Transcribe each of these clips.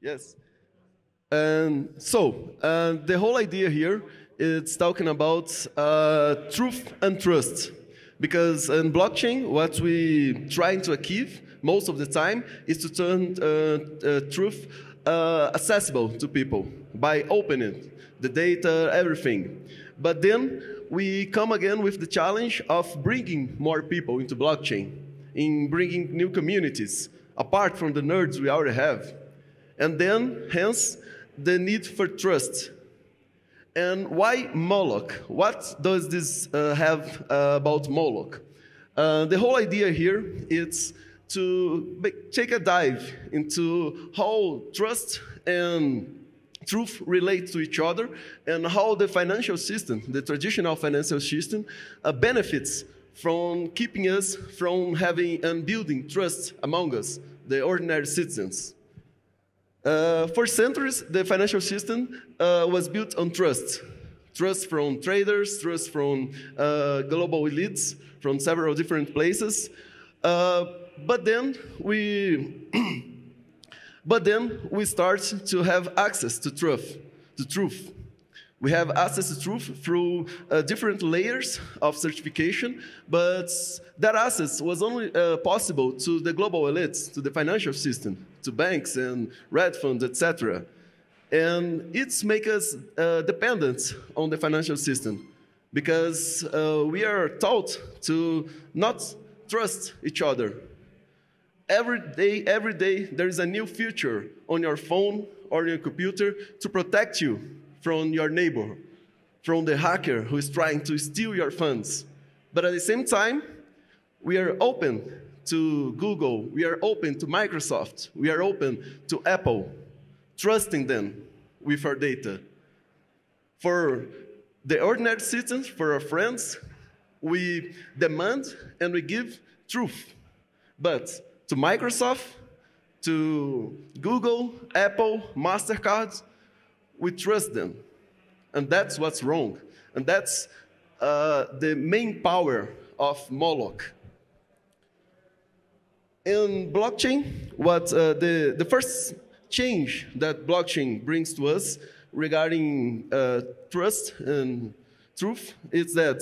Yes. The whole idea here is talking about truth and trust. Because in blockchain, what we trying to achieve most of the time is to turn truth accessible to people by opening the data, everything. But then we come again with the challenge of bringing more people into blockchain, in bringing new communities, apart from the nerds we already have. And then, hence, the need for trust. And why Moloch? What does this have about Moloch? The whole idea here is to take a dive into how trust and truth relate to each other, and how the financial system, the traditional financial system, benefits from keeping us from having and building trust among us, the ordinary citizens. For centuries, the financial system was built on trust. Trust from traders, trust from global elites, from several different places. But then we start to have access to truth. We have access to truth through different layers of certification, but that access was only possible to the global elites, to the financial system, to banks and red funds, etc. And it's make us dependent on the financial system, because we are taught to not trust each other. Every day, there is a new feature on your phone or your computer to protect you from your neighbor, from the hacker who is trying to steal your funds. But at the same time, we are open to Google, we are open to Microsoft, we are open to Apple, trusting them with our data. For the ordinary citizens, for our friends, we demand and we give truth. But to Microsoft, to Google, Apple, MasterCard, we trust them. And that's what's wrong. And that's the main power of Moloch. In blockchain, what the first change that blockchain brings to us regarding trust and truth is that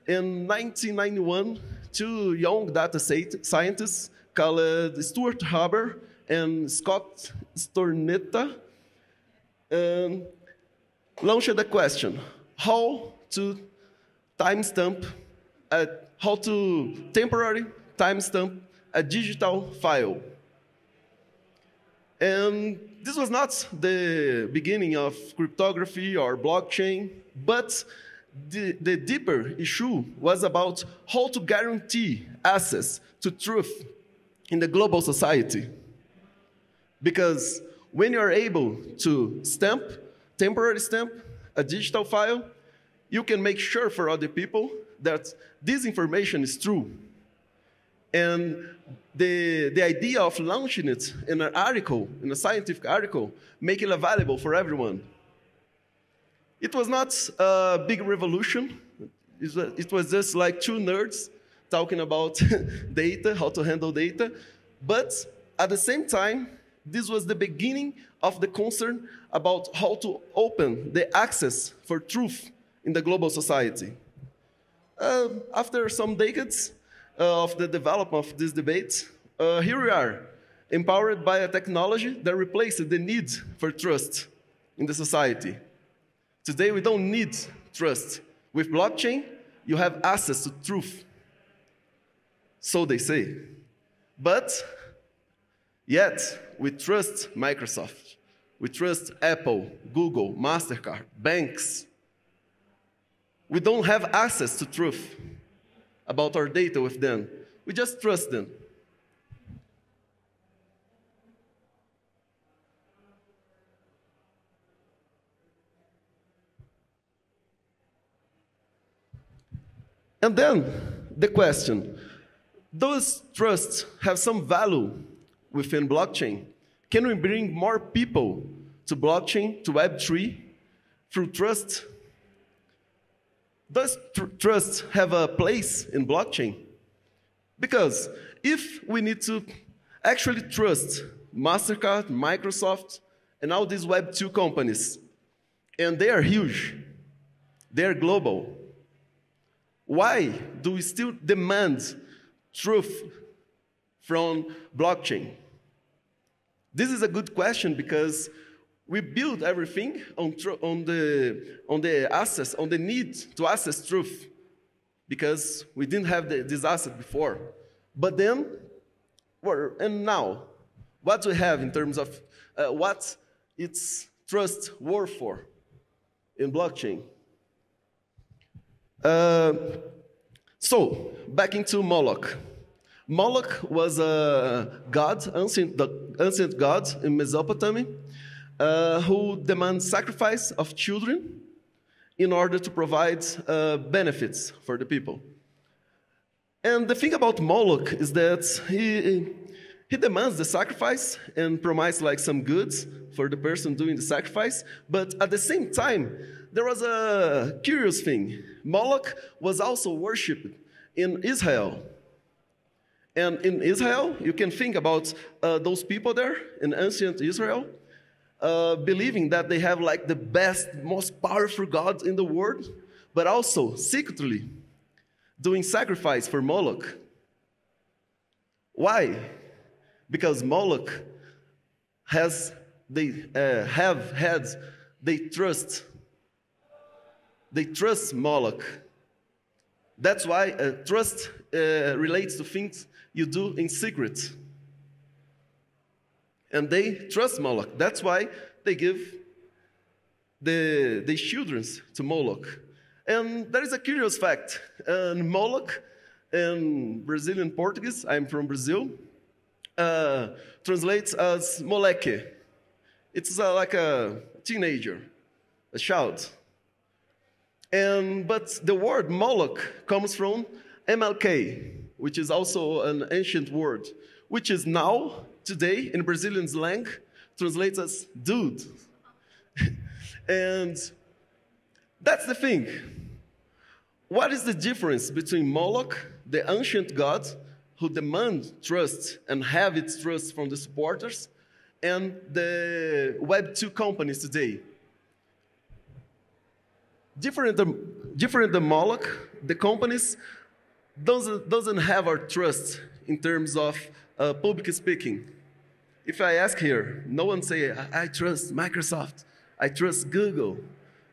in 1991, two young data scientists called Stuart Haber and Scott Stornetta launched the question: how to temporarily timestamp a digital file. And this was not the beginning of cryptography or blockchain, but the deeper issue was about how to guarantee access to truth in the global society. Because when you're able to temporarily stamp a digital file, you can make sure for other people that this information is true. And the idea of launching it in an article, in a scientific article, making it available for everyone. It was not a big revolution. It was just like two nerds talking about data, how to handle data. But at the same time, this was the beginning of the concern about how to open the access for truth in the global society. After some decades of the development of this debate, here we are, empowered by a technology that replaces the need for trust in the society. Today, we don't need trust. With blockchain, you have access to truth. So they say. But yet, we trust Microsoft. We trust Apple, Google, MasterCard, banks. We don't have access to truth about our data with them. We just trust them. And then the question, does trust have some value within blockchain? Can we bring more people to blockchain, to Web3, through trust? Does trust have a place in blockchain? Because if we need to actually trust MasterCard, Microsoft, and all these Web2 companies, and they are huge, they are global. Why do we still demand truth from blockchain? This is a good question because we build everything on the need to access truth, because we didn't have this asset before. But then, and now, what do we have in terms of what its trust worth for in blockchain? So, back into Moloch. Moloch was a god, ancient god in Mesopotamia, who demands sacrifice of children in order to provide benefits for the people. And the thing about Moloch is that he demands the sacrifice and promises like some goods for the person doing the sacrifice, but at the same time, there was a curious thing. Moloch was also worshipped in Israel. And in Israel, you can think about those people there in ancient Israel, believing that they have like the best, most powerful God in the world, but also secretly doing sacrifice for Moloch. Why? Because Moloch they trust Moloch. That's why trust relates to things you do in secret. And they trust Moloch. That's why they give the children to Moloch. And there is a curious fact. Moloch, in Brazilian Portuguese, I'm from Brazil, translates as moleque. It's like a teenager, a child. But the word Moloch comes from MLK, which is also an ancient word, which is now, today, in Brazilian slang, translates as dude. And that's the thing. What is the difference between Moloch, the ancient god, who demands trust and have its trust from the supporters, and the Web2 companies today? Different than Moloch, the companies doesn't have our trust in terms of public speaking. If I ask here, no one say, I trust Microsoft, I trust Google.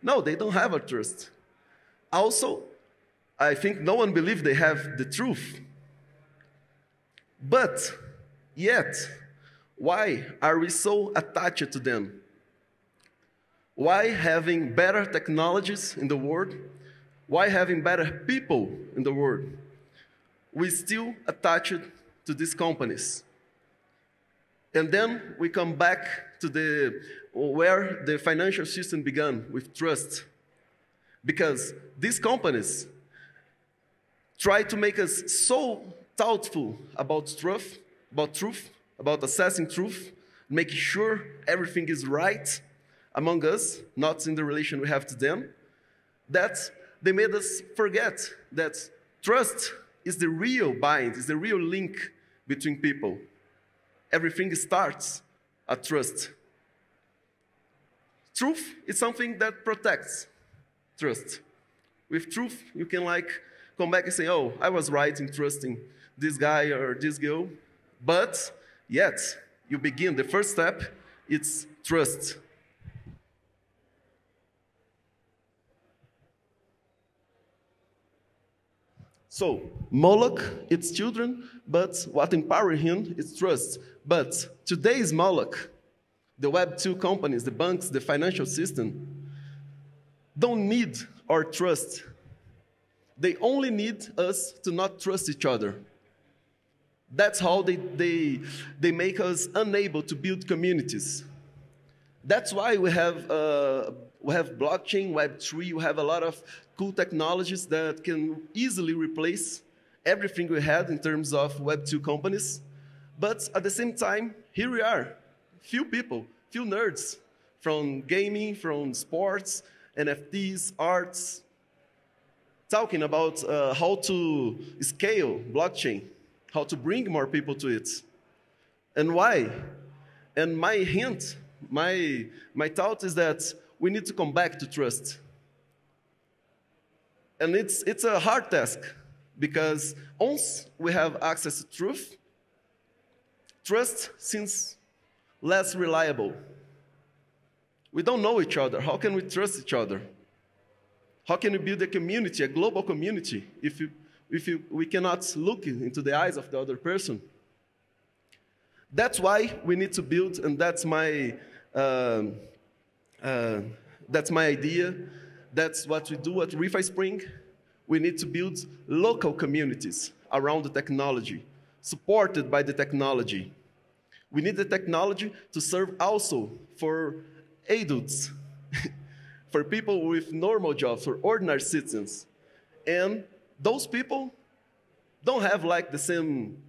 No, they don't have our trust. Also, I think no one believes they have the truth. But, yet, why are we so attached to them? Why having better technologies in the world, why having better people in the world, we still attach it to these companies? And then we come back to where the financial system began, with trust. Because these companies try to make us so thoughtful about truth, about assessing truth, making sure everything is right among us, not in the relation we have to them, that they made us forget that trust is the real bind, is the real link between people. Everything starts at trust. Truth is something that protects trust. With truth, you can come back and say, oh, I was right in trusting this guy or this girl. But yet, you begin, the first step, it's trust. So, Moloch, its children, but what empowers him is trust. But today's Moloch, the Web2 companies, the banks, the financial system, don't need our trust. They only need us to not trust each other. That's how they make us unable to build communities. That's why we have blockchain, Web3, we have a lot of cool technologies that can easily replace everything we had in terms of Web2 companies. But at the same time, here we are, few people, few nerds, from gaming, from sports, NFTs, arts, talking about how to scale blockchain, how to bring more people to it. And why? And my hint, my thought is that we need to come back to trust. And it's a hard task, because once we have access to truth, trust seems less reliable. We don't know each other. How can we trust each other? How can we build a community, a global community, if we cannot look into the eyes of the other person? That's why we need to build, and that's my idea. That's what we do at Refi Spring. We need to build local communities around the technology, supported by the technology. We need the technology to serve also for adults, for people with normal jobs, for ordinary citizens. And those people don't have like the same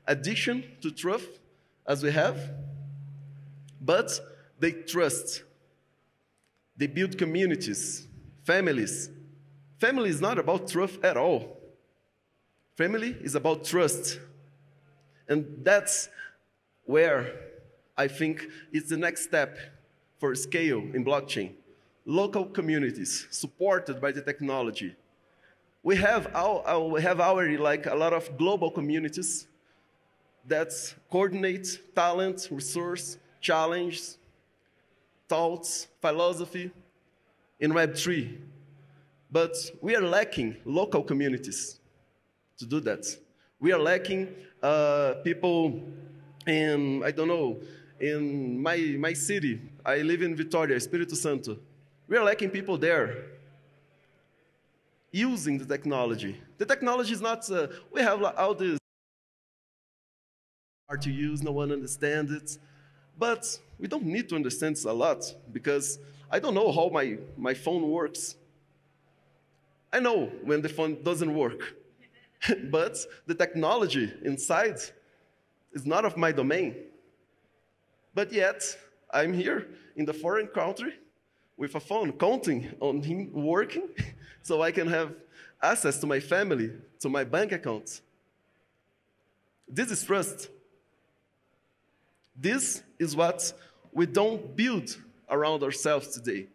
addiction to truth as we have, but they trust. They build communities, families. Family is not about truth at all. Family is about trust. And that's where I think it's the next step for scale in blockchain. Local communities supported by the technology. We have already like a lot of global communities that coordinate talent, resource, challenge, thoughts, philosophy in Web3. But we are lacking local communities to do that. We are lacking people in, I don't know, in my city. I live in Vitória, Espírito Santo. We are lacking people there using the technology. The technology is not, we have all this hard to use, no one understands it. But we don't need to understand this a lot, because I don't know how my phone works. I know when the phone doesn't work. But the technology inside is not of my domain. But yet, I'm here in the foreign country with a phone, counting on him working, so I can have access to my family, to my bank account. This is trust. This is what we don't build around ourselves today.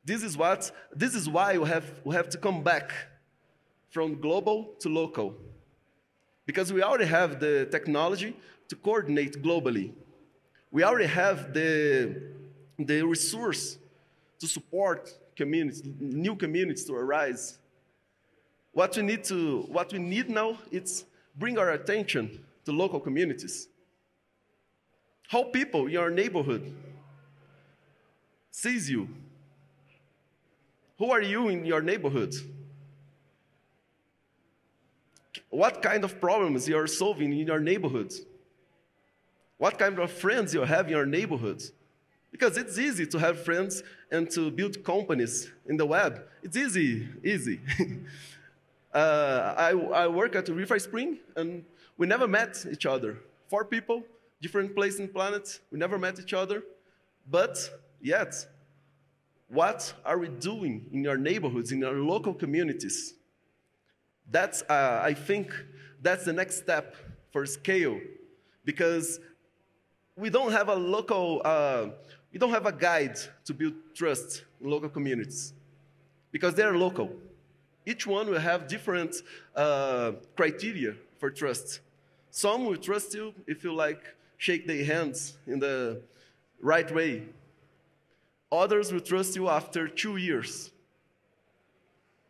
This is why we have to come back from global to local. Because we already have the technology to coordinate globally. We already have the resource to support communities, new communities to arise. What we need now is bring our attention to local communities. How people in your neighborhood sees you. Who are you in your neighborhood? What kind of problems you are solving in your neighborhood? What kind of friends you have in your neighborhood? Because it's easy to have friends and to build companies in the web. It's easy. I work at Refi Spring, and we never met each other. 4 people, different places in the planet, we never met each other. But yet, what are we doing in our neighborhoods, in our local communities? That's, I think, that's the next step for scale, because we don't have a local, we don't have a guide to build trust in local communities, because they're local. Each one will have different criteria for trust. Some will trust you if you like shake their hands in the right way. Others will trust you after 2 years.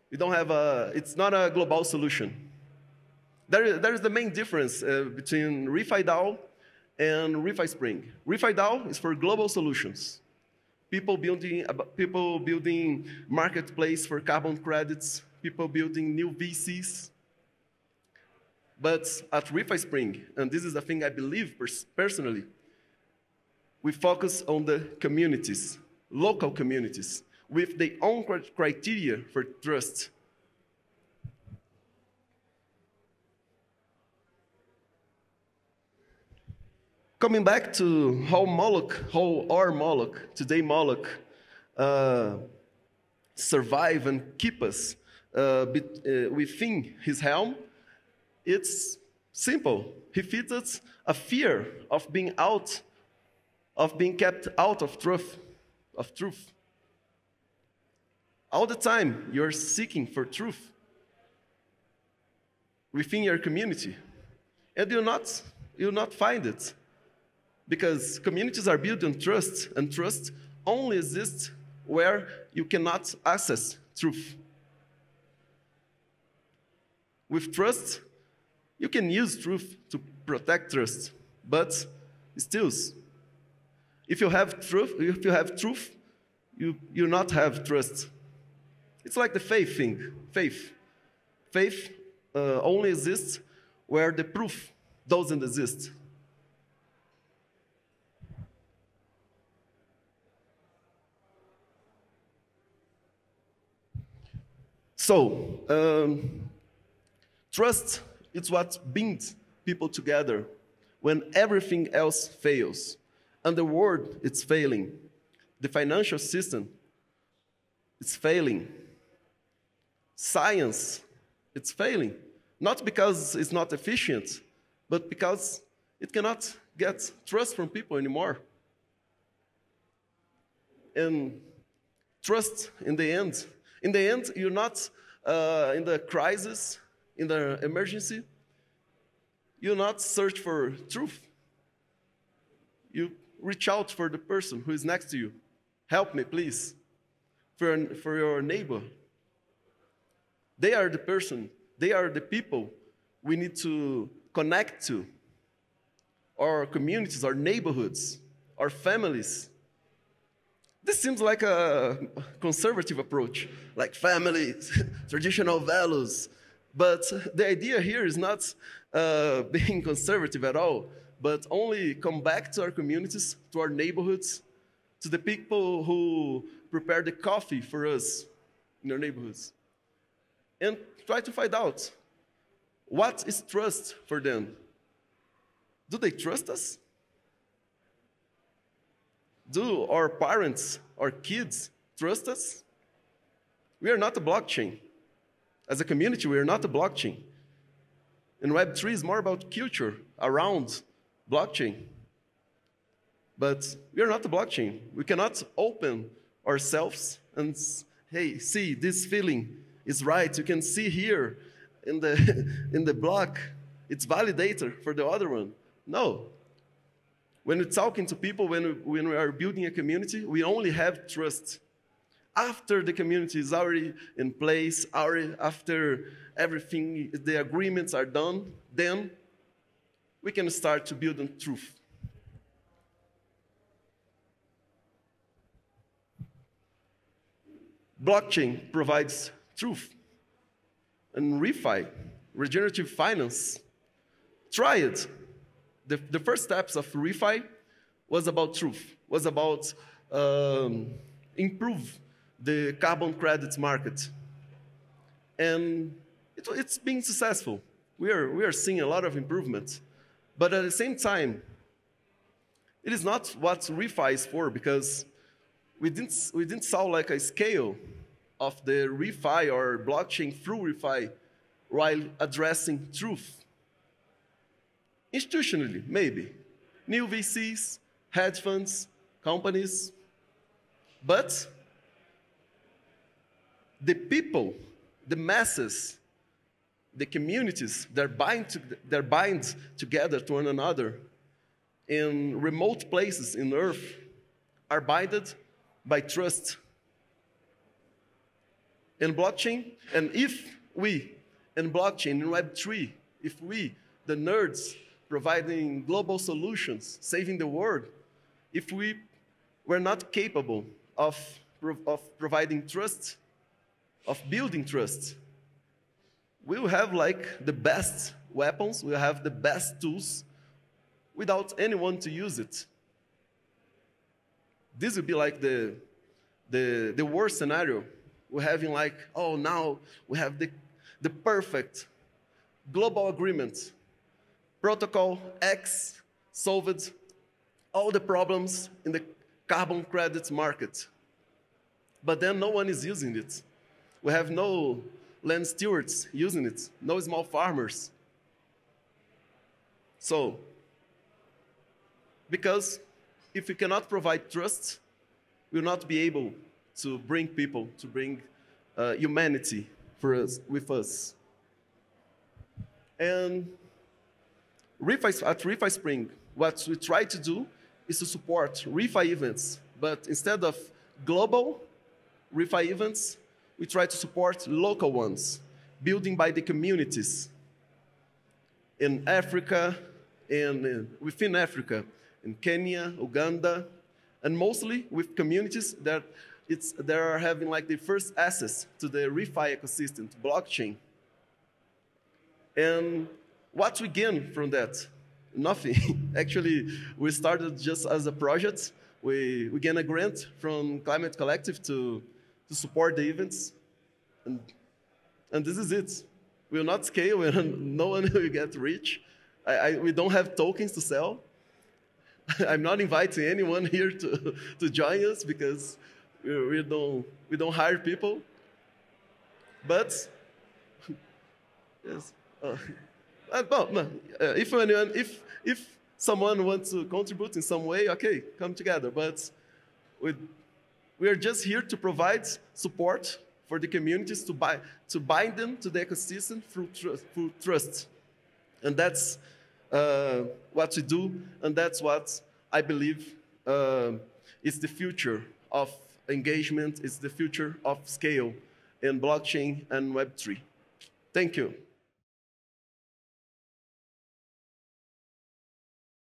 We don't have it's not a global solution. There is the main difference between Refi DAO and Refi Spring. Refi DAO is for global solutions. People building marketplace for carbon credits, people building new VCs. But at Refi Spring, and this is the thing I believe personally, we focus on the communities, local communities, with their own criteria for trust. Coming back to how our Moloch, today Moloch, survive and keep us within his helm, it's simple. He feeds us a fear of being out of being kept out of truth, All the time, you're seeking for truth within your community, and you'll not find it, because communities are built on trust, and trust only exists where you cannot access truth. With trust, you can use truth to protect trust, but still, if you have truth, you not have trust. It's like the faith thing. Faith only exists where the proof doesn't exist. So, trust is what binds people together when everything else fails. And the world is failing. The financial system is failing. Science, it's failing. Not because it's not efficient, but because it cannot get trust from people anymore. And trust, in the end, you're not in the crisis, in the emergency, you not search for truth. You reach out for the person who is next to you. Help me, please. For your neighbor. They are the person, they are the people we need to connect to. Our communities, our neighborhoods, our families. This seems like a conservative approach, like families, traditional values. But the idea here is not being conservative at all, but only come back to our communities, to our neighborhoods, to the people who prepare the coffee for us in our neighborhoods. And try to find out, what is trust for them? Do they trust us? Do our parents, our kids, trust us? We are not a blockchain. As a community, we are not a blockchain. And Web3 is more about culture around blockchain. But we are not a blockchain. We cannot open ourselves and, hey, see, this feeling is right. You can see here in the block, it's validator for the other one. No. When we're talking to people, when we are building a community, we only have trust. After the community is already in place, after everything, the agreements are done, then we can start to build on truth. Blockchain provides truth. And ReFi, regenerative finance, try it. The first steps of ReFi was about truth, was about improve the carbon credits market. And it's been successful. We are seeing a lot of improvements. But at the same time, it is not what ReFi is for, because we didn't saw like a scale of the ReFi or blockchain through ReFi while addressing truth. Institutionally, maybe. New VCs, hedge funds, companies. But the people, the masses, the communities, they're bind together to one another in remote places in Earth are binded by trust. In blockchain, and if we, in blockchain, in Web3, if we, the nerds, providing global solutions, saving the world, if we were not capable of providing trust, of building trust, we will have like the best weapons, we'll have the best tools without anyone to use it. This would be like the worst scenario. We're having like, oh, now we have the perfect global agreement. Protocol X solved all the problems in the carbon credits market. But then no one is using it. We have no land stewards using it, no small farmers. So, because if we cannot provide trust, we will not be able to bring people, to bring humanity with us. And at ReFi Spring, what we try to do is to support ReFi events, but instead of global ReFi events, we try to support local ones, building by the communities in Africa and within Africa, in Kenya, Uganda, and mostly with communities that are having like the first access to the ReFi ecosystem, to blockchain. And what we gain from that? Nothing. Actually, we started just as a project. We gain a grant from Climate Collective to support the events. And this is it. We will not scale, and no one will get rich. We don't have tokens to sell. I'm not inviting anyone here to join us because we don't hire people. But yes, if someone wants to contribute in some way, okay, come together. But we are just here to provide support for the communities to bind them to the ecosystem through trust. And that's what we do, and that's what I believe is the future of engagement, is the future of scale in blockchain and Web3. Thank you.